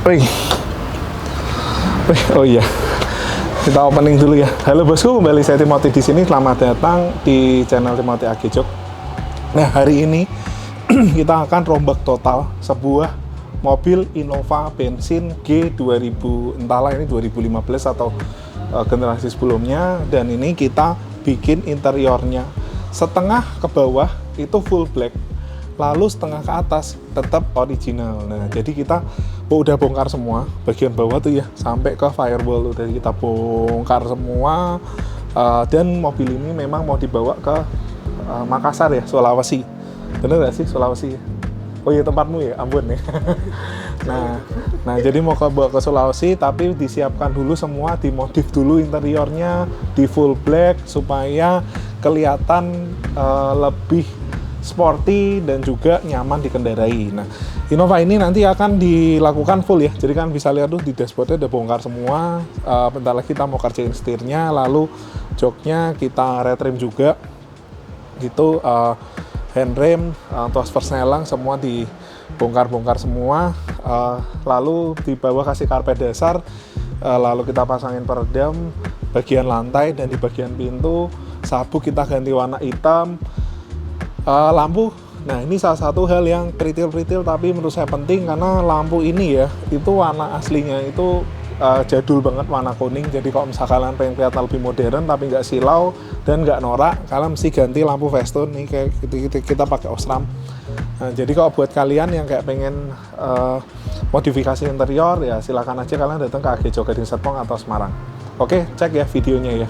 Wih. Oh iya. Kita opening dulu ya. Halo bosku, kembali saya Timothy di sini. Selamat datang di channel Timothy Agijok. Nah, hari ini kita akan rombak total sebuah mobil Innova bensin G2000, entahlah ini 2015 atau generasi sebelumnya, dan ini kita bikin interiornya setengah ke bawah itu full black, lalu setengah ke atas tetap original. Nah, jadi kita udah bongkar semua bagian bawah tuh ya, sampai ke firewall udah kita bongkar semua. Dan mobil ini memang mau dibawa ke Makassar ya, Sulawesi. Bener gak sih Sulawesi? Oh iya, tempatmu ya, Ambon ya. Nah jadi mau bawa ke Sulawesi, tapi disiapkan dulu semua, dimodif dulu interiornya di full black supaya kelihatan lebih sporty dan juga nyaman dikendarai. Nah, Innova ini nanti akan dilakukan full ya. Jadi kan bisa lihat tuh di dashboardnya udah bongkar semua. Bentar lagi kita mau kerjain setirnya, lalu joknya kita retrim juga. Gitu, handrem, tuas persneling semua dibongkar-bongkar semua. Lalu di bawah kasih karpet dasar. Lalu kita pasangin peredam bagian lantai dan di bagian pintu. Sabuk kita ganti warna hitam. Lampu, nah ini salah satu hal yang kritil-kritil tapi menurut saya penting, karena lampu ini ya, itu warna aslinya itu jadul banget, warna kuning. Jadi kalau misalkan kalian pengen kelihatan lebih modern tapi nggak silau dan nggak norak, kalian mesti ganti lampu Festoon nih, kayak kita pakai Osram. Nah, jadi kalau buat kalian yang kayak pengen modifikasi interior ya, silakan aja kalian datang ke Agijok Gading Serpong atau Semarang. Oke, cek ya videonya ya.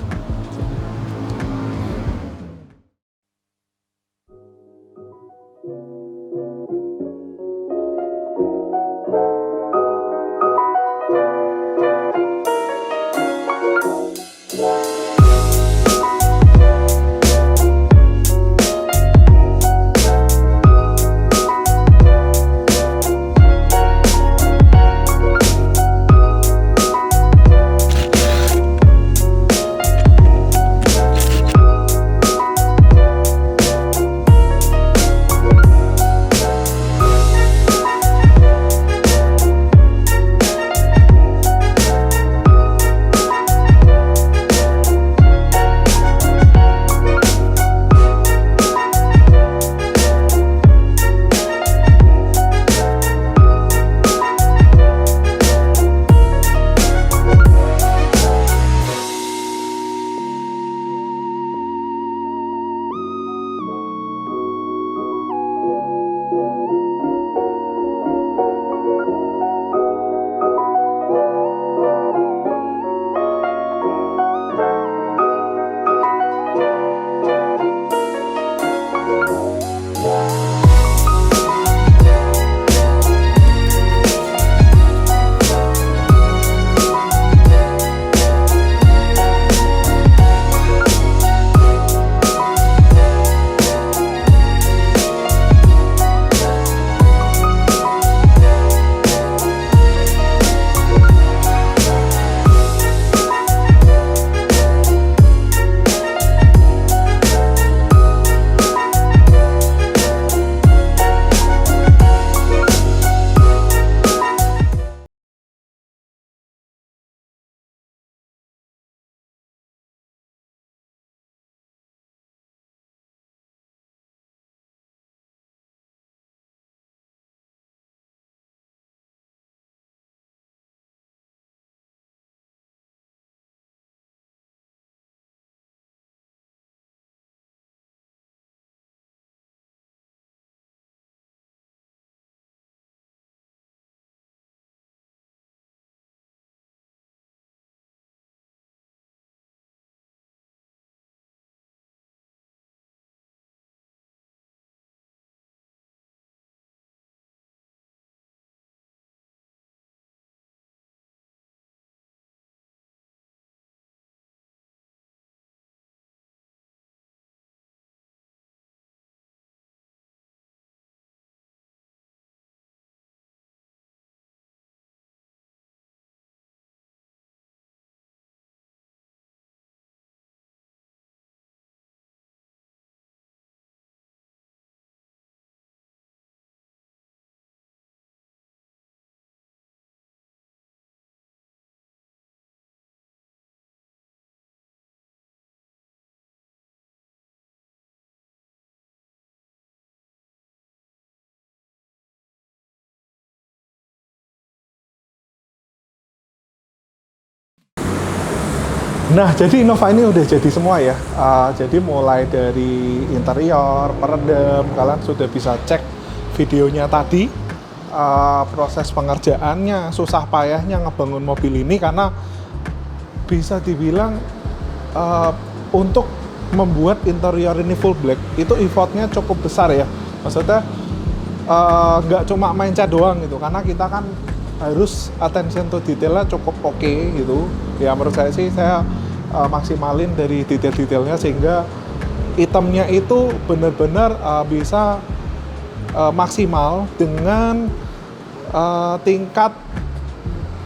Nah, jadi Innova ini udah jadi semua ya. Jadi mulai dari interior, peredam, kalian sudah bisa cek videonya tadi. Proses pengerjaannya, susah payahnya ngebangun mobil ini karena bisa dibilang untuk membuat interior ini full black itu effortnya cukup besar ya. Maksudnya nggak cuma main cat doang gitu, karena kita kan harus attention to detailnya cukup oke gitu. Ya menurut saya sih saya maksimalin dari detail-detailnya sehingga itemnya itu benar-benar bisa maksimal dengan tingkat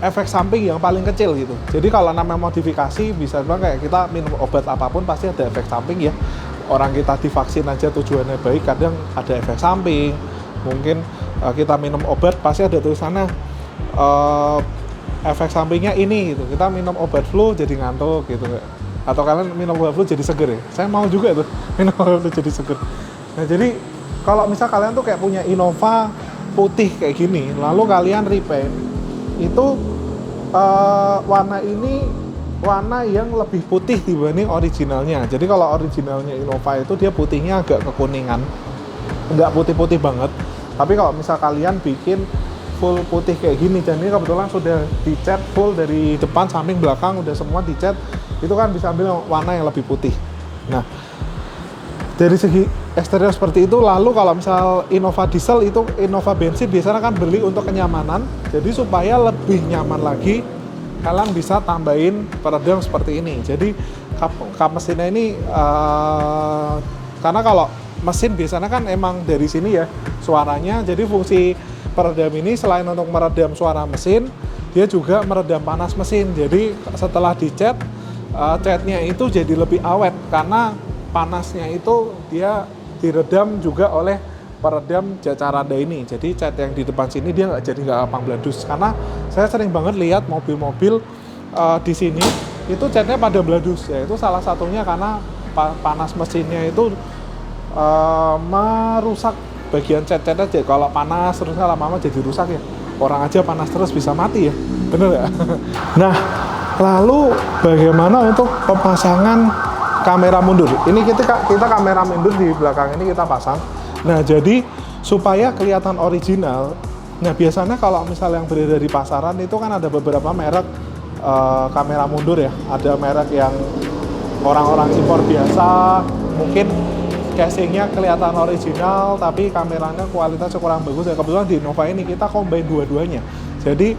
efek samping yang paling kecil gitu. Jadi kalau namanya modifikasi bisa bilang kayak kita minum obat apapun pasti ada efek samping ya. Orang kita divaksin aja tujuannya baik, kadang ada efek samping. Mungkin kita minum obat pasti ada tulisannya efek sampingnya ini gitu. Kita minum obat flu jadi ngantuk gitu. Atau kalian minum obat flu jadi seger ya. Saya mau juga tuh minum obat flu jadi seger. Nah, jadi kalau misal kalian tuh kayak punya Innova putih kayak gini, lalu kalian repaint, itu warna ini warna yang lebih putih dibanding originalnya. Jadi kalau originalnya Innova itu dia putihnya agak kekuningan, nggak putih-putih banget. Tapi kalau misal kalian bikin full putih kayak gini, dan ini kebetulan sudah dicat full dari depan, samping, belakang, udah semua dicat, itu kan bisa ambil warna yang lebih putih. Nah, dari segi eksterior seperti itu. Lalu kalau misal Innova diesel itu, Innova bensin biasanya kan beli untuk kenyamanan, jadi supaya lebih nyaman lagi kalian bisa tambahin peredam seperti ini. Jadi kap mesinnya ini karena kalau mesin biasanya kan emang dari sini ya suaranya, jadi fungsi peredam ini selain untuk meredam suara mesin, dia juga meredam panas mesin. Jadi setelah dicat, catnya itu jadi lebih awet karena panasnya itu dia diredam juga oleh peredam Jacaranda ini. Jadi cat yang di depan sini dia nggak gampang bladus. Karena saya sering banget lihat mobil-mobil di sini itu catnya pada bladus. Ya itu salah satunya karena panas mesinnya itu merusak bagian cat-catnya. Jadi kalau panas terus lama-lama jadi rusak ya. Orang aja panas terus bisa mati ya, bener ya? Nah, lalu bagaimana untuk pemasangan kamera mundur? Ini kita kamera mundur di belakang ini kita pasang. Nah, jadi supaya kelihatan original. Nah, biasanya kalau misalnya yang beredar di pasaran itu kan ada beberapa merek kamera mundur ya. Ada merek yang orang-orang impor biasa, mungkin casingnya kelihatan original tapi kameranya kualitasnya kurang bagus ya. Kebetulan di Innova ini kita combine dua-duanya. Jadi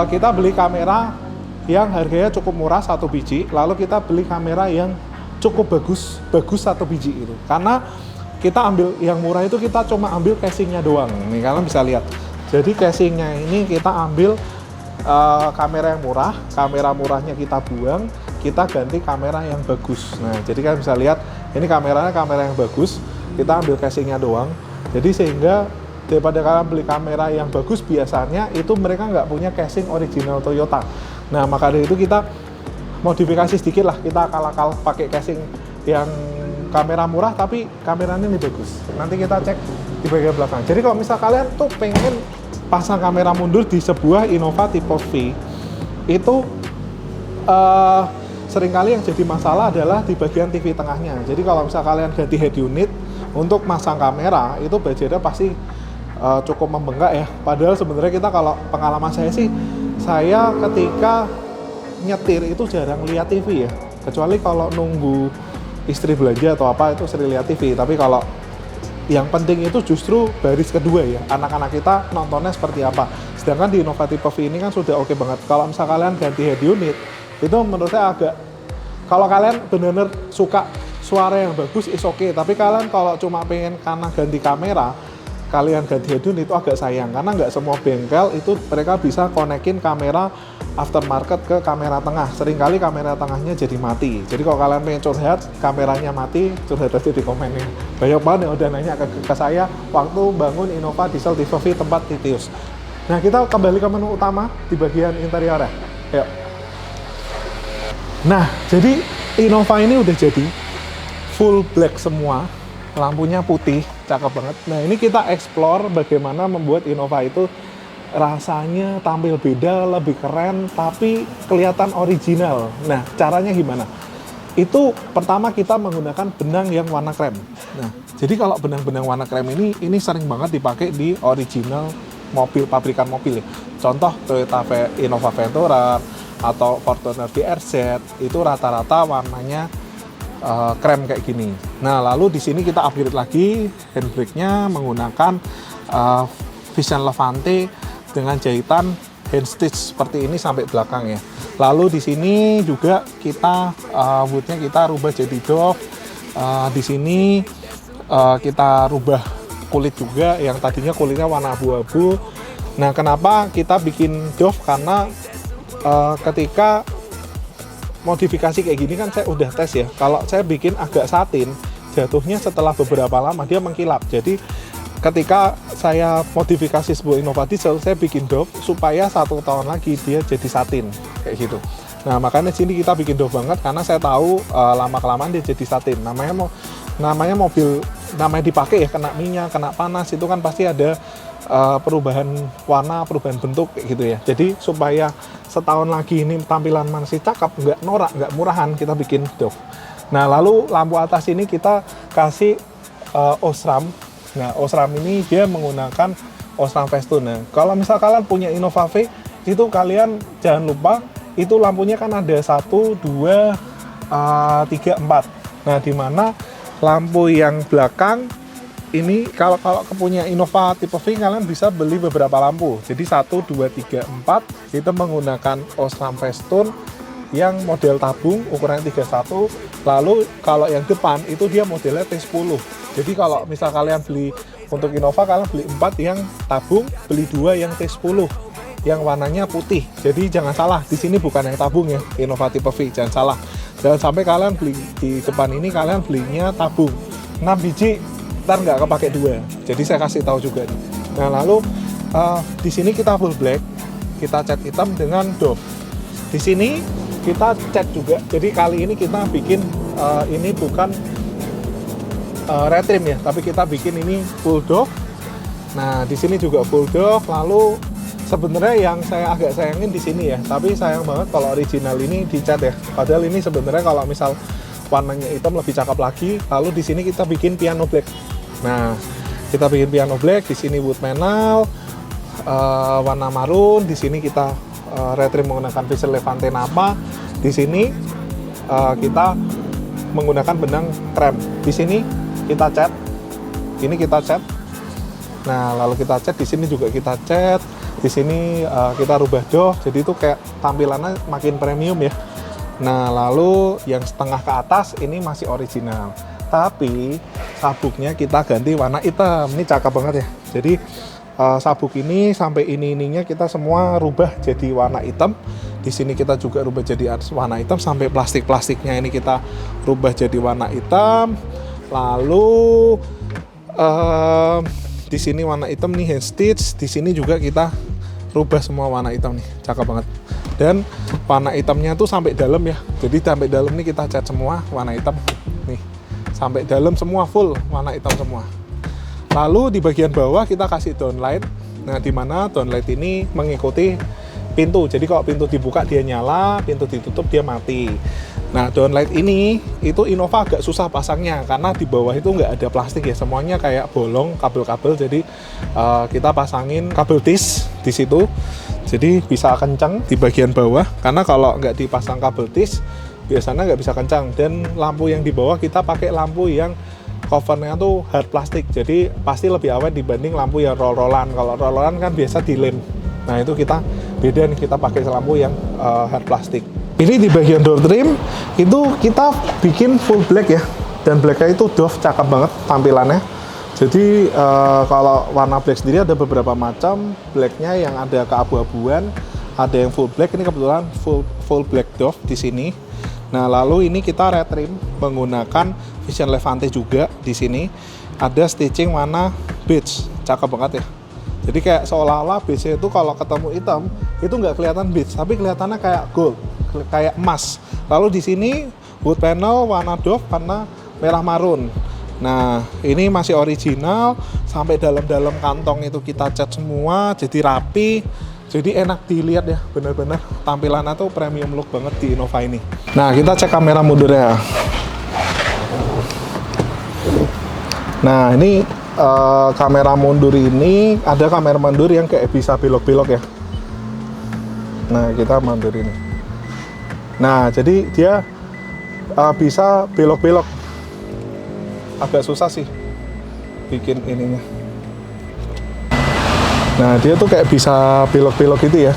kita beli kamera yang harganya cukup murah 1 biji, lalu kita beli kamera yang cukup bagus 1 biji itu. Karena kita ambil yang murah itu kita cuma ambil casingnya doang. Nih kalian bisa lihat. Jadi casingnya ini kita ambil kamera yang murah, kamera murahnya kita buang, kita ganti kamera yang bagus. Nah, jadi kalian bisa lihat ini kameranya kamera yang bagus, kita ambil casingnya doang. Jadi sehingga daripada kalian beli kamera yang bagus, biasanya itu mereka nggak punya casing original Toyota. Nah, maka dari itu kita modifikasi sedikit lah, kita akal-akal pakai casing yang kamera murah tapi kameranya ini bagus. Nanti kita cek di bagian belakang. Jadi kalau misal kalian tuh pengen pasang kamera mundur di sebuah Innova tipe V, itu seringkali yang jadi masalah adalah di bagian TV tengahnya. Jadi kalau misal kalian ganti head unit untuk masang kamera, itu budgetnya pasti cukup membengkak ya. Padahal sebenarnya kita, kalau pengalaman saya sih, saya ketika nyetir itu jarang lihat TV ya. Kecuali kalau nunggu istri belanja atau apa, itu sering lihat TV. Tapi kalau yang penting itu justru baris kedua ya, anak-anak kita nontonnya seperti apa. Sedangkan di Innova tipe V ini kan sudah oke banget. Kalau misal kalian ganti head unit, itu menurut saya agak, kalau kalian benar-benar suka suara yang bagus is oke. Tapi kalian kalau cuma pengen karena ganti kamera, kalian ganti head unit, itu agak sayang. Karena nggak semua bengkel itu mereka bisa konekin kamera aftermarket ke kamera tengah. Seringkali kamera tengahnya jadi mati. Jadi kalau kalian pengen curhat, kameranya mati, curhat aja di komennya. Banyak banget yang udah nanya ke saya waktu bangun Innova diesel tipe V tempat Titius. Nah, kita kembali ke menu utama di bagian interior ya. Yuk. Nah, jadi Innova ini udah jadi full black semua, lampunya putih, cakep banget. Nah, ini kita explore bagaimana membuat Innova itu rasanya tampil beda, lebih keren, tapi kelihatan original. Nah, caranya gimana? Itu pertama kita menggunakan benang yang warna krem. Nah, jadi kalau benang-benang warna krem ini sering banget dipakai di original mobil, pabrikan mobil ya. Contoh Toyota Innova Ventura atau Fortuner VRZ itu rata-rata warnanya krem kayak gini. Nah, lalu di sini kita upgrade lagi handbrake-nya menggunakan Vision Levante dengan jahitan hand stitch seperti ini sampai belakang ya. Lalu di sini juga kita woodnya kita rubah jadi doff. Di sini kita rubah kulit juga yang tadinya kulitnya warna abu-abu. Nah, kenapa kita bikin doff? Karena ketika modifikasi kayak gini kan saya udah tes ya. Kalau saya bikin agak satin, jatuhnya setelah beberapa lama dia mengkilap. Jadi ketika saya modifikasi sebuah Innova Diesel, saya bikin doff supaya 1 tahun lagi dia jadi satin kayak gitu. Nah, makanya sini kita bikin doff banget karena saya tahu lama-kelamaan dia jadi satin. Namanya mobil namanya dipakai ya, kena minyak, kena panas itu kan pasti ada perubahan warna, perubahan bentuk kayak gitu ya. Jadi supaya setahun lagi ini tampilan masih cakep, nggak norak, nggak murahan, kita bikin doff. Nah, lalu lampu atas ini kita kasih Osram. Nah, Osram ini dia menggunakan Osram Festoon. Nah, kalau misal kalian punya Innova V, itu kalian jangan lupa, itu lampunya kan ada 1, 2, 3, 4. Nah, di mana lampu yang belakang ini kalau punya Innova tipe V, kalian bisa beli beberapa lampu. Jadi 1, 2, 3, 4 itu menggunakan Osram Festoon yang model tabung ukuran 31. Lalu kalau yang depan itu dia modelnya T10. Jadi kalau misal kalian beli untuk Innova, kalian beli 4 yang tabung, beli 2 yang T10 yang warnanya putih. Jadi jangan salah, di sini bukan yang tabung ya, Innova tipe V, jangan salah. Jangan sampai kalian beli di depan ini kalian belinya tabung 6 biji, ntar nggak kepake 2. Jadi saya kasih tahu juga nih. Nah, lalu di sini kita full black, kita cat hitam dengan doff. Di sini kita cat juga. Jadi kali ini kita bikin ini bukan retrim ya, tapi kita bikin ini full doff. Nah, di sini juga full doff. Lalu sebenarnya yang saya agak sayangin di sini ya, tapi sayang banget kalau original ini dicat ya. Padahal ini sebenarnya kalau misal warnanya hitam lebih cakep lagi. Lalu di sini kita bikin piano black. Nah, kita bikin piano black. Di sini wood panel warna marun. Di sini kita retrim menggunakan Vision Levante Napa. Di sini kita menggunakan benang krem. Di sini kita cat, ini kita cat. Nah, lalu kita cat, di sini juga kita cat. Di sini kita rubah doff, jadi itu kayak tampilannya makin premium ya. Nah, lalu yang setengah ke atas ini masih original, tapi sabuknya kita ganti warna hitam. Ini cakep banget ya. Jadi sabuk ini sampai ininya kita semua rubah jadi warna hitam. Di sini kita juga rubah jadi warna hitam, sampai plastiknya ini kita rubah jadi warna hitam. Lalu di sini warna hitam nih hand stitch. Di sini juga kita rubah semua warna hitam nih, cakep banget. Dan warna hitamnya tuh sampai dalam ya. Jadi sampai dalam nih kita cat semua warna hitam nih, sampai dalam semua full warna hitam semua. Lalu di bagian bawah kita kasih downlight. Nah, di mana downlight ini mengikuti pintu. Jadi kalau pintu dibuka dia nyala, pintu ditutup dia mati. Nah, downlight ini itu Innova agak susah pasangnya karena di bawah itu nggak ada plastik ya, semuanya kayak bolong kabel-kabel. Jadi kita pasangin kabel tis di situ, jadi bisa kencang di bagian bawah. Karena kalau nggak dipasang kabel tis biasanya nggak bisa kencang. Dan lampu yang di bawah kita pakai lampu yang covernya tuh hard plastik, jadi pasti lebih awet dibanding lampu yang roll-rollan. Kalau roll-rollan kan biasa di lem. Nah, itu kita beda nih, kita pakai lampu yang hard plastik. Ini di bagian door trim itu kita bikin full black ya, dan blacknya itu doff, cakep banget tampilannya. Jadi kalau warna black sendiri ada beberapa macam blacknya, yang ada keabu-abuan, ada yang full black. Ini kebetulan full black doff di sini. Nah, lalu ini kita retrim menggunakan Vision Levante juga. Di sini ada stitching warna beige, cakep banget ya. Jadi kayak seolah-olah beige itu kalau ketemu hitam itu nggak kelihatan beige, tapi kelihatannya kayak gold, kayak emas. Lalu di sini wood panel warna doff warna merah marun. Nah, ini masih original, sampai dalam-dalam kantong itu kita cat semua, jadi rapi, jadi enak dilihat ya, bener-bener tampilannya tuh premium look banget di Innova ini. Nah, kita cek kamera mundurnya. Nah, ini kamera mundur ini, ada kamera mundur yang kayak bisa belok-belok ya. Nah, kita mundur ini. Nah, jadi dia bisa belok-belok. Agak susah sih bikin ininya. Nah, dia tuh kayak bisa belok-belok gitu ya.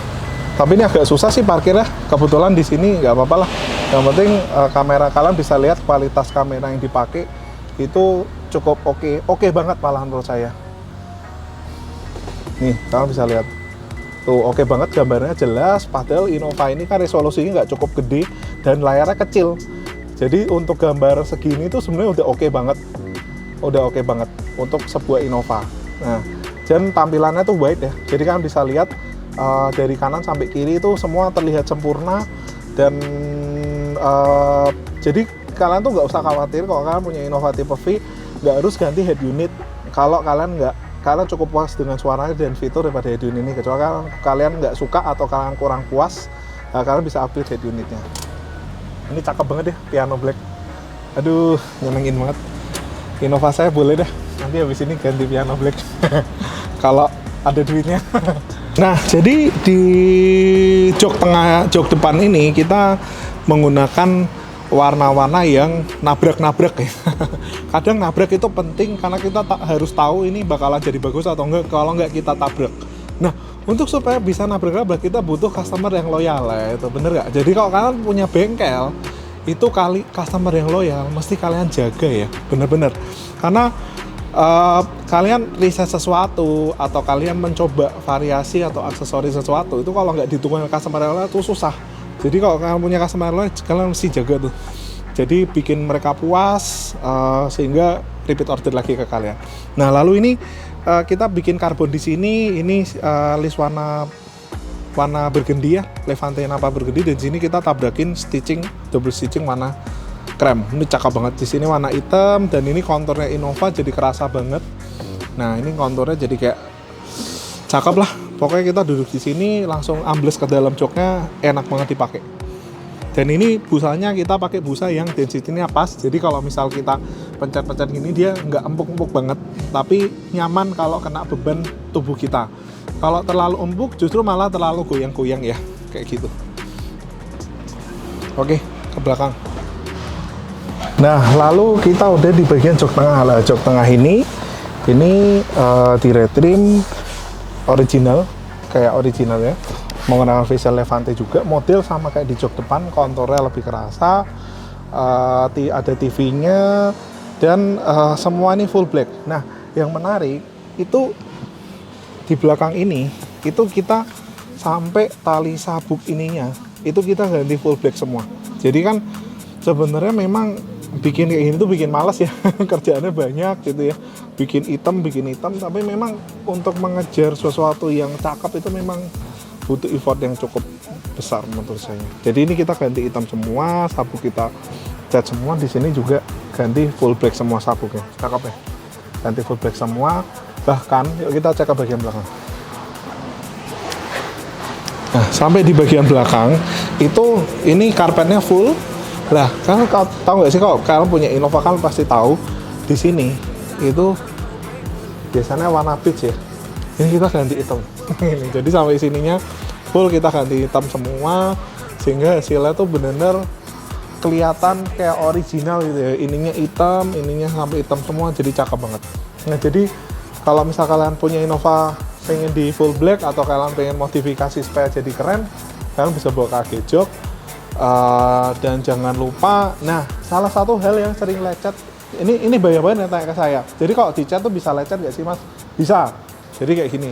Tapi ini agak susah sih parkirnya. Kebetulan di sini nggak apa-apa lah. Yang penting kamera kalian bisa lihat kualitas kamera yang dipakai itu cukup oke banget malahan menurut saya. Nih, kalian bisa lihat. Tuh oke banget, gambarnya jelas. Padahal Innova ini kan resolusinya nggak cukup gede dan layarnya kecil. Jadi untuk gambar segini tuh sebenarnya udah oke banget untuk sebuah Innova. Nah, dan tampilannya tuh wide ya. Jadi kalian bisa lihat dari kanan sampai kiri itu semua terlihat sempurna dan jadi kalian tuh nggak usah khawatir kalau kalian punya Innova tipe V nggak harus ganti head unit. Kalau kalian cukup puas dengan suaranya dan fitur daripada head unit ini. Kecuali kalian nggak suka atau kalian kurang puas, kalian bisa upgrade head unitnya. Ini cakep banget ya, piano black. Aduh, nyenengin banget. Innova saya boleh deh, nanti habis ini ganti piano black. Kalau ada duitnya. Nah, jadi di jok depan ini kita menggunakan warna-warna yang nabrak-nabrak ya. Kadang nabrak itu penting karena kita harus tahu ini bakalan jadi bagus atau enggak kalau enggak kita tabrak. Nah, untuk supaya bisa nabrak-nabrak kita butuh customer yang loyal ya, itu bener nggak? Jadi kalau kalian punya bengkel, itu customer yang loyal mesti kalian jaga ya, bener-bener. Karena kalian riset sesuatu atau kalian mencoba variasi atau aksesoris sesuatu, itu kalau nggak didukung customer yang loyal itu susah. Jadi kalau kalian punya customer yang loyal, kalian mesti jaga tuh. Jadi bikin mereka puas sehingga repeat order lagi ke kalian. Nah, lalu ini kita bikin karbon di sini, ini list warna burgundy ya, Levante Napa burgundy, dan di sini kita tabrakin double stitching warna krem. Ini cakep banget. Di sini warna hitam dan ini konturnya Innova jadi kerasa banget. Nah, ini konturnya jadi kayak cakep lah. Pokoknya kita duduk di sini langsung ambles ke dalam joknya, enak banget dipakai. Dan ini busanya kita pakai busa yang density-nya pas. Jadi kalau misal kita pencet-pencet gini dia nggak empuk-empuk banget, tapi nyaman kalau kena beban tubuh kita. Kalau terlalu empuk justru malah terlalu goyang-goyang ya, kayak gitu. Oke, ke belakang. Nah, lalu kita udah di bagian jok tengah. Lah, jok tengah ini di retrim original, kayak original ya. Menggunakan facial Levante juga, model sama kayak di jok depan, konturnya lebih kerasa, ada TV-nya, dan semua ini full black. Nah, yang menarik itu di belakang ini, itu kita sampai tali sabuk ininya, itu kita ganti full black semua. Jadi kan sebenarnya memang bikin kayak gini tuh bikin males ya, kerjaannya banyak gitu ya, bikin hitam, tapi memang untuk mengejar sesuatu yang cakep itu memang butuh effort yang cukup besar menurut saya. Jadi ini kita ganti hitam semua, sabuk kita cat semua, di sini juga ganti full black semua sabuknya. Cakep ya. Ganti full black semua. Bahkan yuk kita cek ke bagian belakang. Nah, sampai di bagian belakang itu ini karpetnya full. Lah, kalian tahu nggak sih kalau kalian punya Innova kan pasti tahu di sini itu biasanya warna peach ya. Ini kita ganti hitam. Ini jadi sampai sininya full kita ganti hitam semua sehingga hasilnya tuh bener-bener kelihatan kayak original gitu ya. Ininya hitam, ininya sampai hitam semua, jadi cakep banget. Nah, jadi kalau misal kalian punya Innova pengen di full black atau kalian pengen modifikasi supaya jadi keren, kalian bisa bawa ke Agijok. Dan jangan lupa, nah salah satu hal yang sering lecet, ini banyak yang tanya ke saya. Jadi kalau di cat tuh bisa lecet nggak sih mas? Bisa. Jadi kayak gini.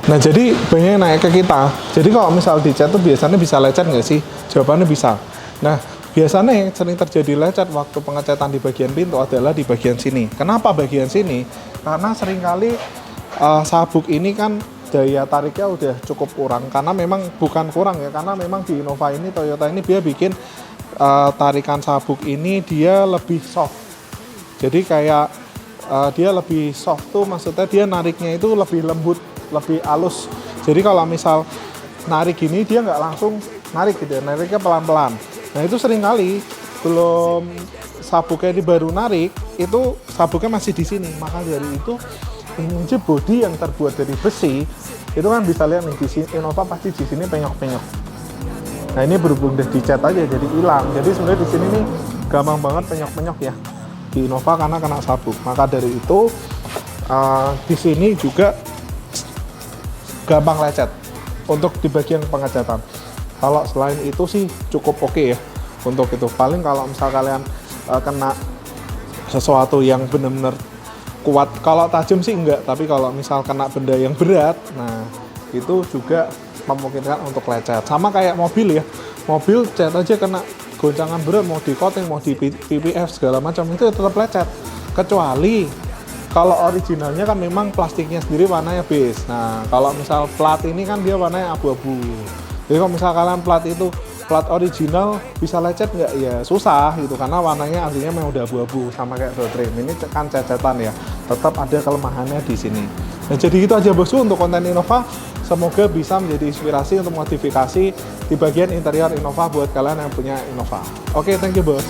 Nah, jadi banyak yang nanya ke kita. Jadi kalau misal di cat tuh biasanya bisa lecet nggak sih? Jawabannya bisa. Nah, biasanya yang sering terjadi lecet waktu pengecatan di bagian pintu adalah di bagian sini. Kenapa bagian sini? Karena seringkali sabuk ini kan daya tariknya udah cukup kurang. Karena memang bukan kurang ya, karena memang di Innova ini, Toyota ini dia bikin tarikan sabuk ini dia lebih soft. Jadi kayak dia lebih soft tuh, maksudnya dia nariknya itu lebih lembut, lebih halus. Jadi kalau misal narik gini dia nggak langsung narik gitu ya, nariknya pelan-pelan. Nah itu sering kali belum sabuknya ini baru narik, itu sabuknya masih di sini. Maka dari itu ini aja bodi yang terbuat dari besi, itu kan bisa lihat nih di sini Innova pasti di sini penyok-penyok. Nah ini berhubung udah dicat aja jadi hilang. Jadi sebenarnya di sini nih gampang banget penyok-penyok ya di Innova karena kena sabuk. Maka dari itu di sini juga gampang lecet untuk di bagian pengecatan. Kalau selain itu sih cukup oke ya untuk itu. Paling kalau misal kalian kena sesuatu yang benar-benar kuat, kalau tajam sih enggak, tapi kalau misal kena benda yang berat, nah itu juga memungkinkan untuk lecet. Sama kayak mobil ya, mobil cat aja kena goncangan berat, mau di coating, mau di PPF segala macam, itu tetap lecet. Kecuali kalau originalnya kan memang plastiknya sendiri warnanya beige. Nah kalau misal plat ini kan dia warnanya abu-abu. Jadi kalau misal kalian plat itu plat original bisa lecet nggak? Ya susah gitu, karena warnanya aslinya memang udah abu-abu, sama kayak door trim. Ini kan cecetan ya, tetap ada kelemahannya di sini. Nah jadi gitu aja bosku untuk konten Innova. Semoga bisa menjadi inspirasi untuk modifikasi di bagian interior Innova buat kalian yang punya Innova. Oke, thank you bos.